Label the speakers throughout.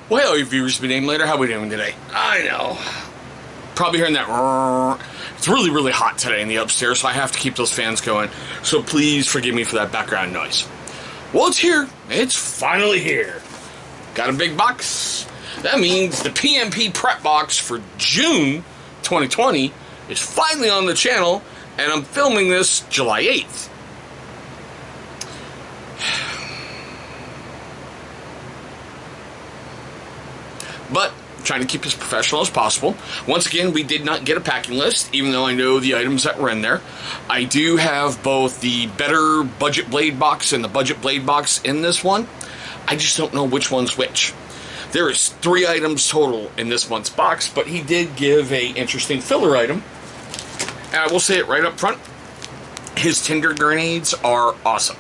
Speaker 1: Well, hello, viewers. Be named later. How we doing today? I know. Probably hearing that. It's really, really hot today in the upstairs, so I have to keep those fans going. So please forgive me for that background noise. Well, it's here. It's finally here. Got a big box. That means the PMP Prep Box for June 2020 is finally on the channel, and I'm filming this July 8th. But trying to keep as professional as possible. Once again, we did not get a packing list, even though I know the items that were in there. I do have both the better budget blade box and the budget blade box in this one. I just don't know which one's which. There is 3 items total in this month's box, but he did give a interesting filler item. And I will say it right up front, his tinder grenades are awesome.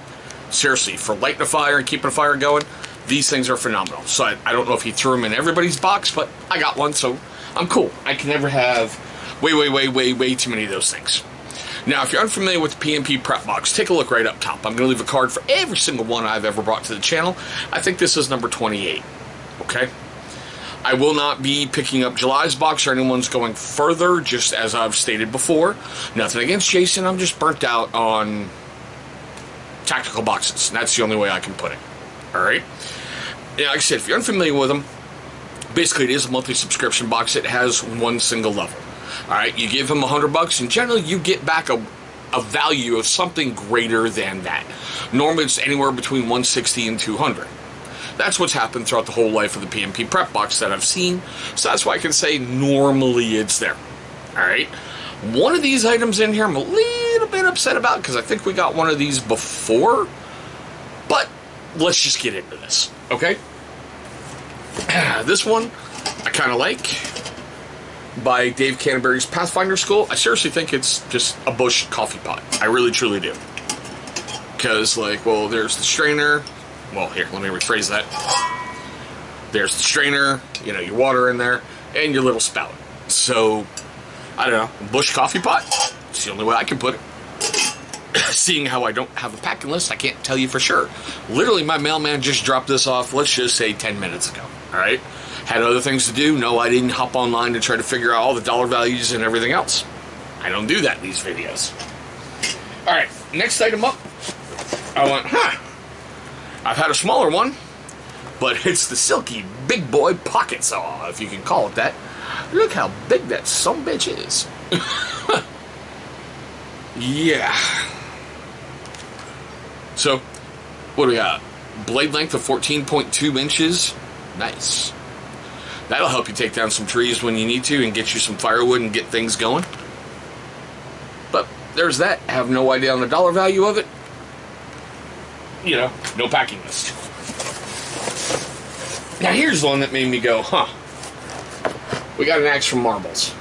Speaker 1: Seriously, for lighting a fire and keeping a fire going, these things are phenomenal. So I don't know if he threw them in everybody's box, but I got one, so I'm cool. I can never have way too many of those things. Now, if you're unfamiliar with the PMP Prep Box, take a look right up top. I'm going to leave a card for every single one I've ever brought to the channel. I think this is number 28. Okay? I will not be picking up July's box or anyone's going further, just as I've stated before. Nothing against Jason, I'm just burnt out on tactical boxes. And that's the only way I can put it. Alright? Yeah, like I said, if you're unfamiliar with them, basically it is a monthly subscription box. It has one single level. Alright, you give him $100 and generally you get back a value of something greater than that. Normally it's anywhere between $160 and $200. That's what's happened throughout the whole life of the PMP Prep Box that I've seen. So that's why I can say normally it's there. Alright, one of these items in here I'm a little bit upset about because I think we got one of these before. But let's just get into this, okay? This one I kind of like, by Dave Canterbury's Pathfinder School. I seriously think it's just a Bush coffee pot. I really truly do. Because, like, well, there's the strainer. Well, here, let me rephrase that. There's the strainer, you know, your water in there, and your little spout. So, I don't know, Bush coffee pot? It's the only way I can put it. Seeing how I don't have a packing list, I can't tell you for sure. Literally, my mailman just dropped this off, let's just say 10 minutes ago. Alright? Had other things to do. No, I didn't hop online to try to figure out all the dollar values and everything else. I don't do that in these videos. Alright, next item up. I went, I've had a smaller one, but it's the Silky Big Boy Pocket Saw, if you can call it that. Look how big that sumbitch is. Yeah. So, what do we got? Blade length of 14.2 inches. Nice. That'll help you take down some trees when you need to and get you some firewood and get things going. But there's that. I have no idea on the dollar value of it. You know, no packing list. Now here's the one that made me go, huh. We got an axe from Marbles.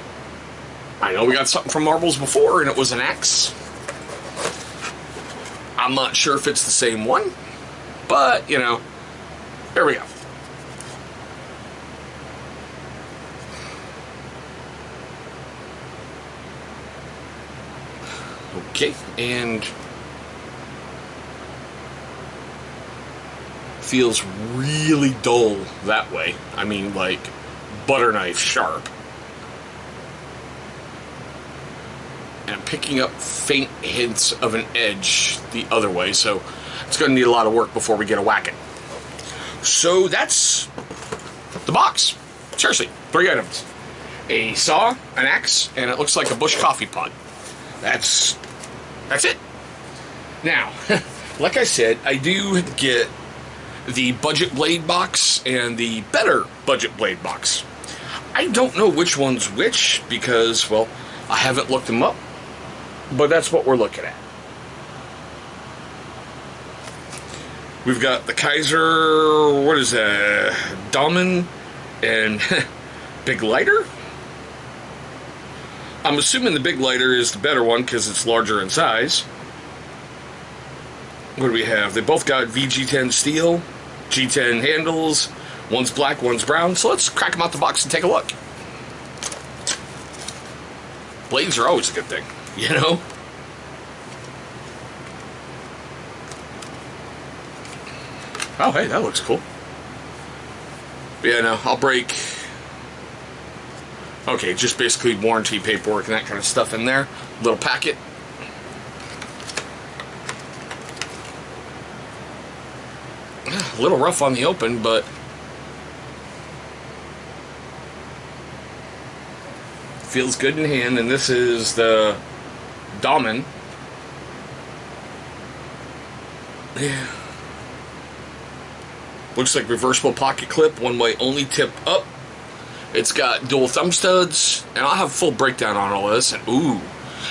Speaker 1: I know we got something from Marbles before, and it was an axe. I'm not sure if it's the same one, but, you know, there we go. Okay, and feels really dull that way. I mean, like, butter knife sharp. And I'm picking up faint hints of an edge the other way, so it's going to need a lot of work before we get a whacking. So that's the box. Seriously, 3 items. A saw, an axe, and it looks like a Bush coffee pot. That's it. Now, like I said, I do get the budget blade box and the better budget blade box. I don't know which one's which because, well, I haven't looked them up. But that's what we're looking at. We've got the Kaiser, what is that? Dahlman and Big Lighter? I'm assuming the Big Lighter is the better one because it's larger in size. What do we have? They both got VG10 steel, G10 handles. One's black, one's brown. So let's crack them out the box and take a look. Blades are always a good thing. You know? Oh, hey, that looks cool. Yeah, no, I'll break. Okay, just basically warranty paperwork and that kind of stuff in there. Little packet. A little rough on the open, but feels good in hand. And this is the Damen. Yeah. Looks like reversible pocket clip, one way only, tip up. It's got dual thumb studs, and I'll have a full breakdown on all this. And ooh,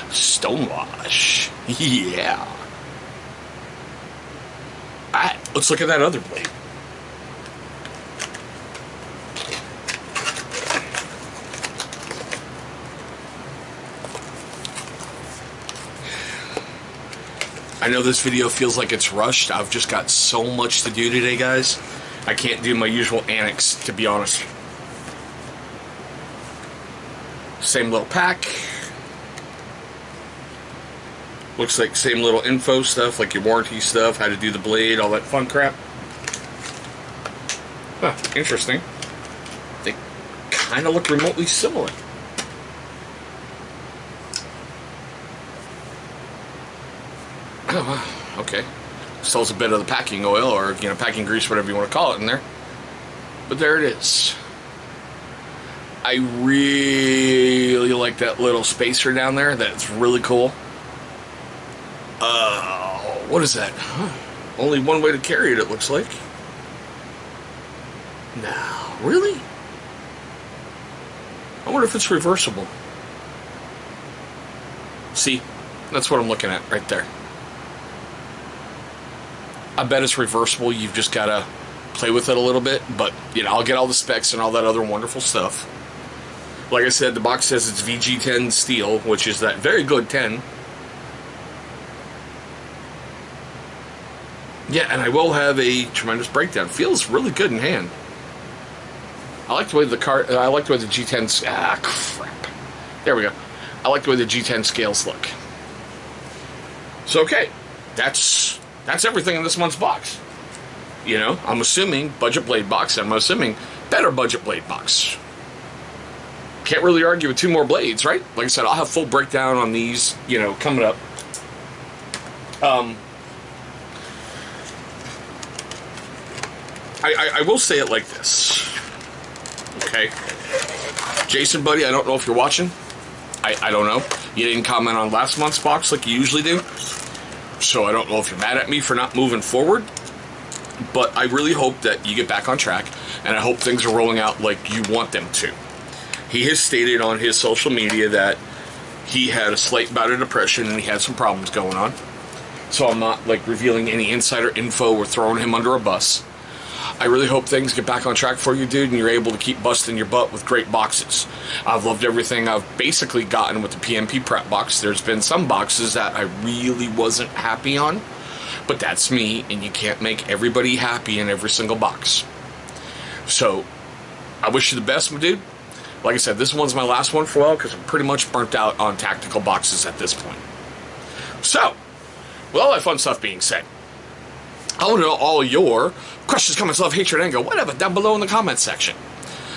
Speaker 1: stonewash. Yeah. Alright, let's look at that other blade. I know this video feels like it's rushed. I've just got so much to do today, guys. I can't do my usual annex, to be honest. Same little pack. Looks like same little info stuff, like your warranty stuff, how to do the blade, all that fun crap. Huh, interesting. They kind of look remotely similar. Oh, okay. Still has a bit of the packing oil, or, you know, packing grease, whatever you want to call it in there. But there it is. I really like that little spacer down there. That's really cool. What is that? Huh. Only one way to carry it, it looks like. No, really? I wonder if it's reversible. See, that's what I'm looking at right there. I bet it's reversible. You've just got to play with it a little bit. But, you know, I'll get all the specs and all that other wonderful stuff. Like I said, the box says it's VG10 steel, which is that very good 10. Yeah, and I will have a tremendous breakdown. Feels really good in hand. I like the way the G10. Ah, crap. There we go. I like the way the G10 scales look. So, okay, that's everything in this month's box. You know, I'm assuming budget blade box. I'm assuming better budget blade box. Can't really argue with two more blades, right? Like I said, I'll have full breakdown on these, you know, coming up. I will say it like this. Okay. Jason, buddy, I don't know if you're watching. I don't know. You didn't comment on last month's box like you usually do. So I don't know if you're mad at me for not moving forward. But I really hope that you get back on track. And I hope things are rolling out like you want them to. He has stated on his social media that he had a slight bout of depression and he had some problems going on. So I'm not like revealing any insider info or throwing him under a bus. I really hope things get back on track for you, dude, and you're able to keep busting your butt with great boxes. I've loved everything I've basically gotten with the PMP Prep Box. There's been some boxes that I really wasn't happy on, but that's me, and you can't make everybody happy in every single box. So, I wish you the best, my dude. Like I said, this one's my last one for a while because I'm pretty much burnt out on tactical boxes at this point. So, with all that fun stuff being said, I want to know all your questions, comments, love, hatred, anger, whatever, down below in the comments section.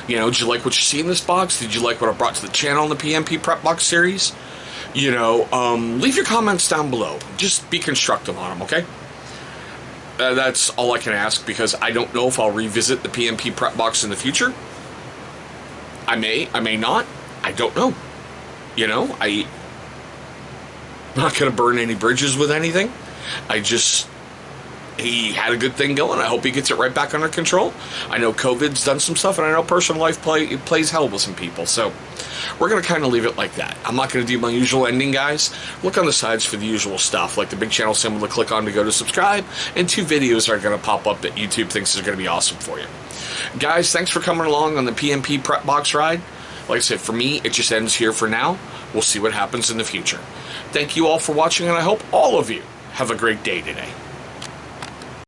Speaker 1: You know, did you like what you see in this box? Did you like what I brought to the channel in the PMP Prep Box series? You know, leave your comments down below. Just be constructive on them, okay? That's all I can ask because I don't know if I'll revisit the PMP Prep Box in the future. I may not. I don't know. You know, I'm not going to burn any bridges with anything. He had a good thing going. I hope he gets it right back under control. I know COVID's done some stuff, and I know personal life plays hell with some people. So we're going to kind of leave it like that. I'm not going to do my usual ending, guys. Look on the sides for the usual stuff, like the big channel symbol to click on to go to subscribe, and 2 videos are going to pop up that YouTube thinks is going to be awesome for you. Guys, thanks for coming along on the PMP Prep Box ride. Like I said, for me, it just ends here for now. We'll see what happens in the future. Thank you all for watching, and I hope all of you have a great day today.